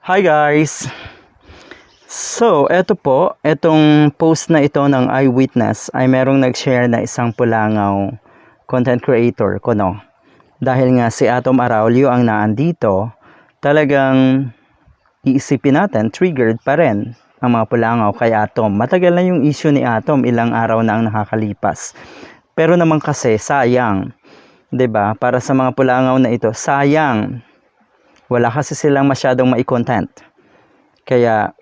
Hi guys! So, etong post na ito ng Eyewitness ay merong nag-share na isang Pulangaw content creator ko, no? Dahil nga si Atom Araulio ang naandito, talagang iisipin natin, triggered pa rin ang mga Pulangaw kay Atom. Matagal na yung issue ni Atom, ilang araw na ang nakakalipas. Pero naman kasi, sayang, 'di ba? Para sa mga Pulangaw na ito, sayang. Wala kasi silang masyadong mai-content. Kaya,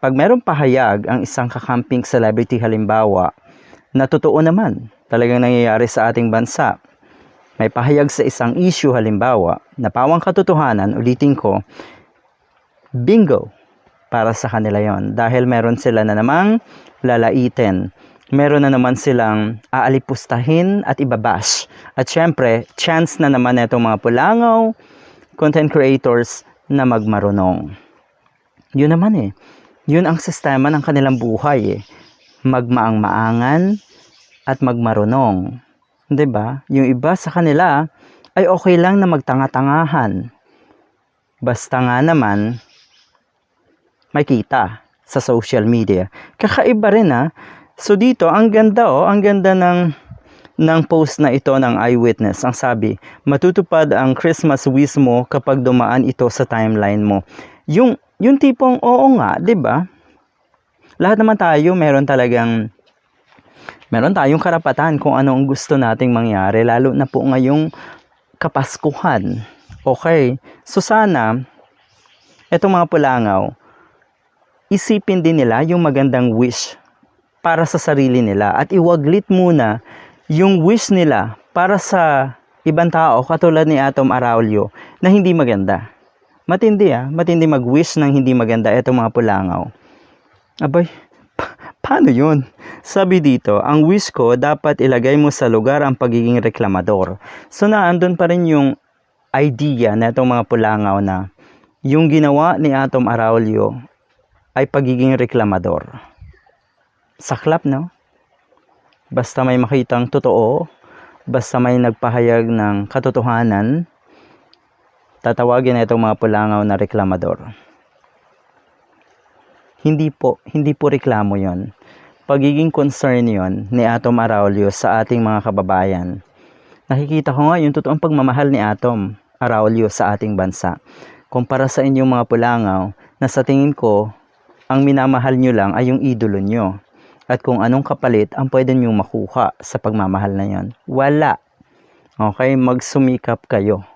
pag merong pahayag ang isang kakamping celebrity halimbawa, na totoo naman, talagang nangyayari sa ating bansa, may pahayag sa isang issue halimbawa, na pawang katotohanan, ulitin ko, bingo para sa kanila yon. Dahil meron sila na namang lalaitin. Meron na naman silang aalipustahin at ibabash. At syempre, chance na naman itong mga Pulangaw, content creators na magmarunong. Yun naman eh. Yun ang sistema ng kanilang buhay eh. Magmaang-maangan at magmarunong. 'Di ba? Yung iba sa kanila ay okay lang na magtanga-tangahan. Basta nga naman may kita sa social media. Kakaiba rin ha. So dito, ang ganda ng post na ito ng Eyewitness. Ang sabi, matutupad ang Christmas wish mo kapag dumaan ito sa timeline mo. Yung tipong, oo nga, 'di ba? Lahat naman tayo meron tayong karapatan kung ano ang gusto nating mangyari, lalo na po ngayong Kapaskuhan. Okay? So sana, etong mga Pulangaw, isipin din nila yung magandang wish para sa sarili nila at iwaglit muna yung wish nila para sa ibang tao katulad ni Atom Araulio na hindi maganda. Matindi mag-wish ng hindi maganda itong mga Pulangaw. Abay, paano yun? Sabi dito, ang wish ko dapat ilagay mo sa lugar ang pagiging reklamador. So naandun pa rin yung idea na itong mga Pulangaw na yung ginawa ni Atom Araulio ay pagiging reklamador. Saklap, no? Basta may makitang totoo, basta may nagpahayag ng katotohanan, tatawagin na itong mga Pulangaw na reklamador. Hindi po reklamo yon. Pagiging concern yon ni Atom Araulio sa ating mga kababayan. Nakikita ko nga yung totoong pagmamahal ni Atom Araulio sa ating bansa. Kumpara sa inyong mga Pulangaw na sa tingin ko, ang minamahal nyo lang ay yung idolo nyo. At kung anong kapalit ang pwede nyo makuha sa pagmamahal na yon. Wala. Okay, magsumikap kayo.